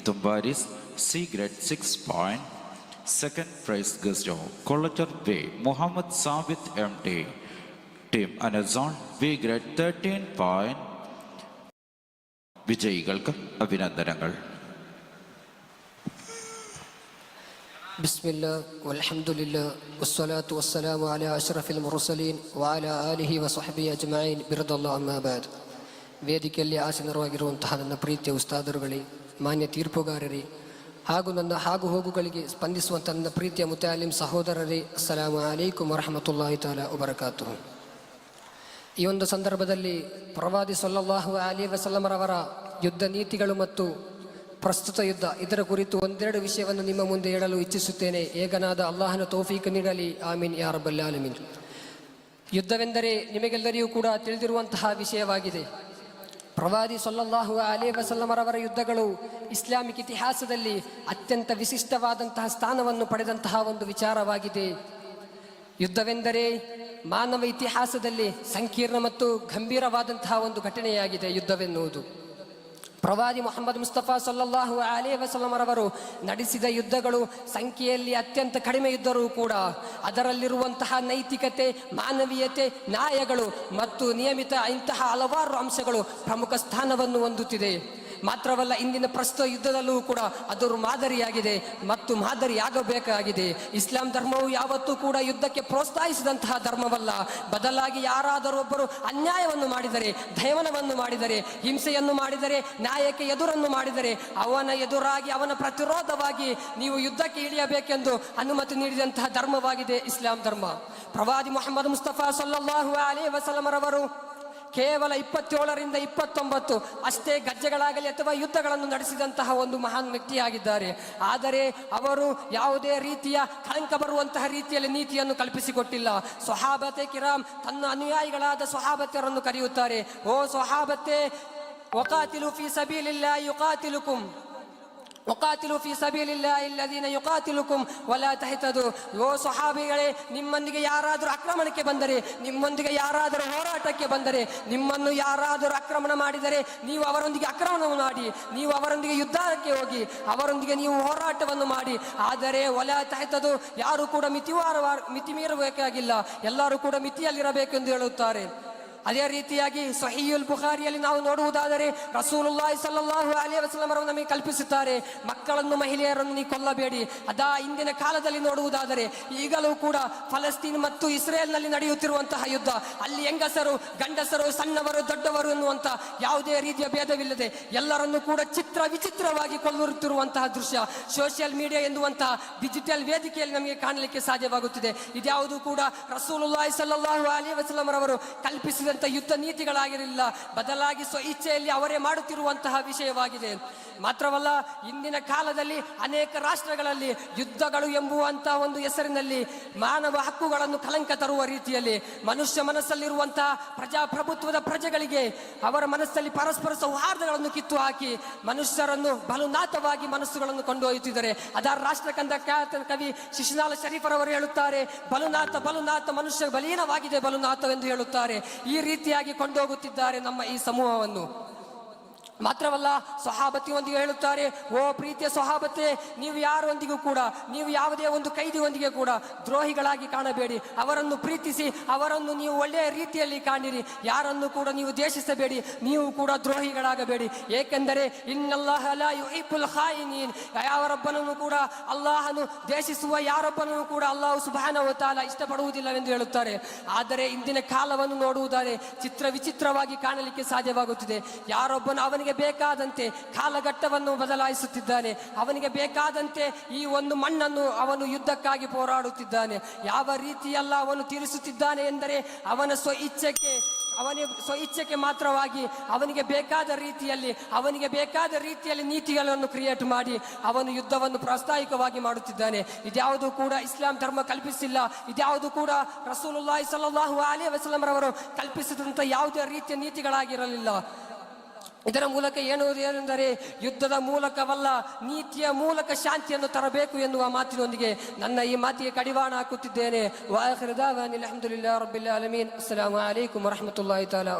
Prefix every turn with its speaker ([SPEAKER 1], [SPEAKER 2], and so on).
[SPEAKER 1] Tumbaris C grade 6 point. Second prize goes to Collector B Muhammad Sabit MT. Team Amazon B grade 13 point. വിജയികൾക്ക് അഭിനന്ദനങ്ങൾ.
[SPEAKER 2] ബിസ്മില്ലാ വൽഹംദുലില്ലാ വസ്സലാത്തു വസ്സലാമു അലാ അഷ്റഫിൽ മുർസലീൻ വഅലാ ആലിഹി വസഹ്ബിഹി അജ്മഈൻ ബിറദല്ലാഹി അമ്മാ ബഅദ്. ವೇದಿಕೆಯಲ್ಲಿ ಆಸೀನರಾಗಿರುವಂತಹ ನನ್ನ ಪ್ರೀತಿಯ ಉಸ್ತಾದರುಗಳೇ, ಮಾನ್ಯ ತೀರ್ಪುಗಾರರೇ, ಹಾಗೂ ನನ್ನ ಹಾಗೂ ಹೋಗುಗಳಿಗೆ ಸ್ಪಂದಿಸುವಂಥ ನನ್ನ ಪ್ರೀತಿಯ ಮುತಾಲಿಂ ಸಹೋದರರೇ, ಅಸ್ಸಲಾಮು ಅಲೈಕುಂ ವರಹಮತುಲ್ಲಾಹಿ ತಆಲಾ ವಬರಕಾತುಹು. ಈ ಒಂದು ಸಂದರ್ಭದಲ್ಲಿ ಪ್ರವಾದಿ ಸಲ್ಲಲ್ಲಾಹು ಅಲೈಹಿ ವಸಲ್ಲಮರವರ ಯುದ್ಧ ನೀತಿಗಳು ಮತ್ತು ಪ್ರಸ್ತುತ ಯುದ್ಧ ಇದರ ಕುರಿತು ಒಂದೆರಡು ವಿಷಯವನ್ನು ನಿಮ್ಮ ಮುಂದೆ ಹೇಳಲು ಇಚ್ಛಿಸುತ್ತೇನೆ. ಏಕನಾದ ಅಲ್ಲಾಹನ ತೌಫೀಕ್ ನೀಡಲಿ, ಆಮೀನ್ ಯಾ ರಬ್ಬಲ್ ಆಲಮೀನ್. ಯುದ್ಧವೆಂದರೆ ನಿಮಗೆಲ್ಲರಿಗೂ ಕೂಡ ತಿಳಿದಿರುವಂತಹ ವಿಷಯವಾಗಿದೆ. ಪ್ರವಾದಿ ಸಲ್ಲಲ್ಲಾಹು ಅಲೈಹಿ ವಸಲ್ಲಮರವರ ಯುದ್ಧಗಳು ಇಸ್ಲಾಮಿಕ್ ಇತಿಹಾಸದಲ್ಲಿ ಅತ್ಯಂತ ವಿಶಿಷ್ಟವಾದಂತಹ ಸ್ಥಾನವನ್ನು ಪಡೆದಂತಹ ಒಂದು ವಿಚಾರವಾಗಿದೆ. ಯುದ್ಧವೆಂದರೆ ಮಾನವ ಇತಿಹಾಸದಲ್ಲಿ ಸಂಕೀರ್ಣ ಮತ್ತು ಗಂಭೀರವಾದಂತಹ ಒಂದು ಘಟನೆಯಾಗಿದೆ ಯುದ್ಧವೆನ್ನುವುದು. ಪ್ರವಾದಿ ಮುಹಮ್ಮದ್ ಮುಸ್ತಫಾ ಸಲ್ಲಲ್ಲಾಹು ಅಲೈಹಿ ವಸಲ್ಲಮರವರು ನಡೆಸಿದ ಯುದ್ಧಗಳು ಸಂಖ್ಯೆಯಲ್ಲಿ ಅತ್ಯಂತ ಕಡಿಮೆ ಇದ್ದರೂ ಕೂಡ ಅದರಲ್ಲಿರುವಂತಹ ನೈತಿಕತೆ, ಮಾನವೀಯತೆ, ನ್ಯಾಯಗಳು ಮತ್ತು ನಿಯಮಿತ ಇಂತಹ ಹಲವಾರು ಅಂಶಗಳು ಪ್ರಮುಖ ಸ್ಥಾನವನ್ನು ಹೊಂದುತ್ತಿದೆ. ಮಾತ್ರವಲ್ಲ, ಇಂದಿನ ಪ್ರಸ್ತುತ ಯುದ್ಧದಲ್ಲೂ ಕೂಡ ಅದರ ಮಾದರಿಯಾಗಿದೆ ಮತ್ತು ಮಾದರಿಯಾಗಬೇಕಾಗಿದೆ. ಇಸ್ಲಾಂ ಧರ್ಮವು ಯಾವತ್ತೂ ಕೂಡ ಯುದ್ಧಕ್ಕೆ ಪ್ರೋತ್ಸಾಹಿಸಿದಂತಹ ಧರ್ಮವಲ್ಲ. ಬದಲಾಗಿ ಯಾರಾದರೂ ಒಬ್ಬರು ಅನ್ಯಾಯವನ್ನು ಮಾಡಿದರೆ, ದಮನವನ್ನು ಮಾಡಿದರೆ, ಹಿಂಸೆಯನ್ನು ಮಾಡಿದರೆ, ನ್ಯಾಯಕ್ಕೆ ಎದುರನ್ನು ಮಾಡಿದರೆ ಅವನ ಎದುರಾಗಿ ಅವನ ಪ್ರತಿರೋಧವಾಗಿ ನೀವು ಯುದ್ಧಕ್ಕೆ ಇಳಿಯಬೇಕೆಂದು ಅನುಮತಿ ನೀಡಿದಂತಹ ಧರ್ಮವಾಗಿದೆ ಇಸ್ಲಾಂ ಧರ್ಮ. ಪ್ರವಾದಿ ಮುಹಮ್ಮದ್ ಮುಸ್ತಫಾ ಸಲ್ಲಲ್ಲಾಹು ಅಲೈಹಿ ವಸಲ್ಲಮರವರು ಕೇವಲ 27ರಿಂದ 29 ಅಷ್ಟೇ ಗಜ್ಜೆಗಳಾಗಲಿ ಅಥವಾ ಯುದ್ಧಗಳನ್ನು ನಡೆಸಿದಂತಹ ಒಂದು ಮಹಾನ್ ವ್ಯಕ್ತಿಯಾಗಿದ್ದಾರೆ. ಆದರೆ ಅವರು ಯಾವುದೇ ರೀತಿಯ ಕಳಂಕ ಬರುವಂತಹ ರೀತಿಯಲ್ಲಿ ನೀತಿಯನ್ನು ಕಲ್ಪಿಸಿಕೊಟ್ಟಿಲ್ಲ. ಸ್ವಹಾಬತೆ ಕಿರಾಮ್ ತನ್ನ ಅನುಯಾಯಿಗಳಾದ ಸ್ವಹಾಬತ್ಯರನ್ನು ಕರೆಯುತ್ತಾರೆ, ಓ ಸ್ವಹಾಬತೆ, ವಕಾತಿಲು ಫೀ ಸಬೀಲಿಲ್ಲಾಹಿ ಯುಕಾತಿಲುಕುಂ ವಕಾತಿಲು ಫೀ ಸಬೀಲಿಲ್ಲಾಹಿ ಅಲ್ಲದೀನ ಯುಕಾತಿಲುಕುಂ ವಲಾ ತಹ್ತದು. ಓ ಸ್ವಹಾಬಿಗಳೇ, ನಿಮ್ಮೊಂದಿಗೆ ಯಾರಾದರೂ ಆಕ್ರಮಣಕ್ಕೆ ಬಂದರೆ, ನಿಮ್ಮೊಂದಿಗೆ ಯಾರಾದರೂ ಹೋರಾಟಕ್ಕೆ ಬಂದರೆ, ನಿಮ್ಮನ್ನು ಯಾರಾದರೂ ಆಕ್ರಮಣ ಮಾಡಿದರೆ ನೀವು ಅವರೊಂದಿಗೆ ಆಕ್ರಮಣವನ್ನು ಮಾಡಿ, ನೀವು ಅವರೊಂದಿಗೆ ಯುದ್ಧಕ್ಕೆ ಹೋಗಿ, ಅವರೊಂದಿಗೆ ನೀವು ಹೋರಾಟವನ್ನು ಮಾಡಿ. ಆದರೆ ವಲಾ ತಹ್ತದು, ಯಾರು ಕೂಡ ಮಿತಿ ಮೀರಬೇಕಾಗಿಲ್ಲ, ಎಲ್ಲರೂ ಕೂಡ ಮಿತಿಯಲ್ಲಿರಬೇಕೆಂದು ಹೇಳುತ್ತಾರೆ. ಅದೇ ರೀತಿಯಾಗಿ ಸಹೀಹುಲ್ ಬುಖಾರಿಯಲ್ಲಿ ನಾವು ನೋಡುವುದಾದರೆ ರಸೂಲುಲ್ಲಾಹಿ ಸಲ್ಲಲ್ಲಾಹು ಅಲೈಹಿ ವಸಲ್ಲಂ ಅವರು ನಮಗೆ ಕಲ್ಪಿಸುತ್ತಾರೆ, ಮಕ್ಕಳನ್ನು, ಮಹಿಳೆಯರನ್ನು ನೀವು ಕೊಲ್ಲಬೇಡಿ. ಇಂದಿನ ಕಾಲದಲ್ಲಿ ನೋಡುವುದಾದರೆ ಈಗಲೂ ಕೂಡ ಫಲಸ್ತೀನ್ ಮತ್ತು ಇಸ್ರೇಲ್ನಲ್ಲಿ ನಡೆಯುತ್ತಿರುವಂತಹ ಯುದ್ಧ, ಅಲ್ಲಿ ಹೆಂಗಸರು, ಗಂಡಸರು, ಸಣ್ಣವರು, ದೊಡ್ಡವರು ಎನ್ನುವಂತ ಯಾವುದೇ ರೀತಿಯ ಭೇದವಿಲ್ಲದೆ ಎಲ್ಲರನ್ನು ಕೂಡ ವಿಚಿತ್ರವಾಗಿ ಕೊಲ್ಲುತ್ತಿರುವಂತಹ ದೃಶ್ಯ ಸೋಷಿಯಲ್ ಮೀಡಿಯಾ ಎನ್ನುವಂತಹ ಡಿಜಿಟಲ್ ವೇದಿಕೆಯಲ್ಲಿ ನಮಗೆ ಕಾಣಲಿಕ್ಕೆ ಸಾಧ್ಯವಾಗುತ್ತಿದೆ. ಇದ್ಯಾವುದು ಕೂಡ ರಸೂಲುಲ್ಲಾಹಿ ಸಲ್ಲಲ್ಲಾಹು ಅಲೈಹಿ ವಸಲ್ಲಂ ಅವರು ಕಲ್ಪಿಸಿದ ಯುದ್ಧ ನೀತಿಗಳಾಗಿರಲಿಲ್ಲ, ಬದಲಾಗಿ ಇಚ್ಛೆಯಲ್ಲಿ ಅವರೇ ಮಾಡುತ್ತಿರುವಂತಹ ವಿಷಯವಾಗಿದೆ. ಮಾತ್ರವಲ್ಲ, ಇಂದಿನ ಕಾಲದಲ್ಲಿ ಅನೇಕ ರಾಷ್ಟ್ರಗಳಲ್ಲಿ ಯುದ್ಧಗಳು ಎಂಬುವಂತಹ ಒಂದು ಹೆಸರಿನಲ್ಲಿ ಮಾನವ ಹಕ್ಕುಗಳನ್ನು ಕಲಂಕ ತರುವ ರೀತಿಯಲ್ಲಿ ಮನುಷ್ಯ ಮನಸ್ಸಲ್ಲಿರುವಂತಹ ಪ್ರಜಾಪ್ರಭುತ್ವದ ಪ್ರಜೆಗಳಿಗೆ ಅವರ ಮನಸ್ಸಲ್ಲಿ ಪರಸ್ಪರ ಸೌಹಾರ್ದಗಳನ್ನು ಕಿತ್ತು ಹಾಕಿ ಮನುಷ್ಯರನ್ನು ಬಲುನಾಥವಾಗಿ ಮನಸ್ಸುಗಳನ್ನು ಕೊಂಡೊಯ್ಯುತ್ತಿದ್ದಾರೆ. ಅದರ ರಾಷ್ಟ್ರಕಂದ ಕವಿ ಶಿಶುನಾಳ ಶರೀಫರವರು ಹೇಳುತ್ತಾರೆ, ಬಲುನಾಥ ಮನುಷ್ಯ ಬಲೀನವಾಗಿದೆ ಬಲುನಾಥವೆಂದು ಹೇಳುತ್ತಾರೆ. ಈ ರೀತಿಯಾಗಿ ಕೊಂಡೋಗುತ್ತಿದ್ದಾರೆ ನಮ್ಮ ಈ ಸಮೂಹವನ್ನು. ಮಾತ್ರವಲ್ಲ, ಸ್ವಹಾಬತಿಯೊಂದಿಗೆ ಹೇಳುತ್ತಾರೆ, ಓ ಪ್ರೀತಿಯ ಸ್ವಹಾಬತೆ, ನೀವು ಯಾರೊಂದಿಗೂ ಕೂಡ, ನೀವು ಯಾವುದೇ ಒಂದು ಕೈದಿಯೊಂದಿಗೆ ಕೂಡ ದ್ರೋಹಿಗಳಾಗಿ ಕಾಣಬೇಡಿ. ಅವರನ್ನು ಪ್ರೀತಿಸಿ, ಅವರನ್ನು ನೀವು ಒಳ್ಳೆಯ ರೀತಿಯಲ್ಲಿ ಕಾಣಿರಿ. ಯಾರನ್ನು ಕೂಡ ನೀವು ದ್ವೇಷಿಸಬೇಡಿ, ನೀವು ಕೂಡ ದ್ರೋಹಿಗಳಾಗಬೇಡಿ. ಏಕೆಂದರೆ ಇನ್ನಲ್ಲಾಹ ಲಾ ಯುಹಿಬ್ಬುಲ್ ಖಾಯಿನೀನ್, ಯಾರೊಬ್ಬನನ್ನು ಕೂಡ ಅಲ್ಲಾಹನು ದ್ವೇಷಿಸುವ ಯಾರೊಬ್ಬನನ್ನು ಕೂಡ ಅಲ್ಲಾಹು ಸುಬ್ಹಾನಹು ವ ತಆಲಾ ಇಷ್ಟಪಡುವುದಿಲ್ಲವೆಂದು ಹೇಳುತ್ತಾರೆ. ಆದರೆ ಇಂದಿನ ಕಾಲವನ್ನು ನೋಡುವುದಾದರೆ ವಿಚಿತ್ರವಾಗಿ ಕಾಣಲಿಕ್ಕೆ ಸಾಧ್ಯವಾಗುತ್ತಿದೆ. ಯಾರೊಬ್ಬನು ಅವನಿಗೆ ಬೇಕಾದಂತೆ ಕಾಲಘಟ್ಟವನ್ನು ಬದಲಾಯಿಸುತ್ತಿದ್ದಾನೆ, ಅವನಿಗೆ ಬೇಕಾದಂತೆ ಈ ಒಂದು ಮಣ್ಣನ್ನು ಅವನು ಯುದ್ಧಕ್ಕಾಗಿ ಹೋರಾಡುತ್ತಿದ್ದಾನೆ. ಯಾವ ರೀತಿಯಲ್ಲ ಅವನು ತೀರಿಸುತ್ತಿದ್ದಾನೆ ಎಂದರೆ ಅವನ ಸ್ವಇಚ್ಛೆಗೆ ಮಾತ್ರವಾಗಿ ಅವನಿಗೆ ಬೇಕಾದ ರೀತಿಯಲ್ಲಿ ನೀತಿಗಳನ್ನು ಕ್ರಿಯೇಟ್ ಮಾಡಿ ಅವನು ಯುದ್ಧವನ್ನು ಪ್ರಾಸ್ತಾವಿಕವಾಗಿ ಮಾಡುತ್ತಿದ್ದಾನೆ. ಇದ್ಯಾವುದು ಕೂಡ ಇಸ್ಲಾಂ ಧರ್ಮ ಕಲ್ಪಿಸಿಲ್ಲ. ಇದ್ಯಾವುದು ಕೂಡ ರಸೂಲುಲ್ಲಾಹಿ ಸಲ್ಲಲ್ಲಾಹು ಅಲೈಹಿ ವಸಲ್ಲಂ ರವರು ಕಲ್ಪಿಸಿದಂಥ ಯಾವುದೇ ರೀತಿಯ ನೀತಿಗಳಾಗಿರಲಿಲ್ಲ. ಇದರ ಮೂಲಕ ಏನೆಂದರೆ ಯುದ್ಧದ ಮೂಲಕವಲ್ಲ, ನೀತಿಯ ಮೂಲಕ ಶಾಂತಿಯನ್ನು ತರಬೇಕು ಎನ್ನುವ ಮಾತಿನೊಂದಿಗೆ ನನ್ನ ಈ ಮಾತಿಗೆ ಕಡಿವಾಣ ಹಾಕುತ್ತಿದ್ದೇನೆ. ವಾಖಿರು ದಾವಾನಿ ಅಲ್ಹಮ್ದುಲಿಲ್ಲಾಹಿ ರಬ್ಬಿಲ್ ಆಲಮೀನ್. ಅಸ್ಸಲಾಮು ಅಲೈಕುಂ ವರಹಮತುಲ್ಲಾಹಿ ತಆಲಾ.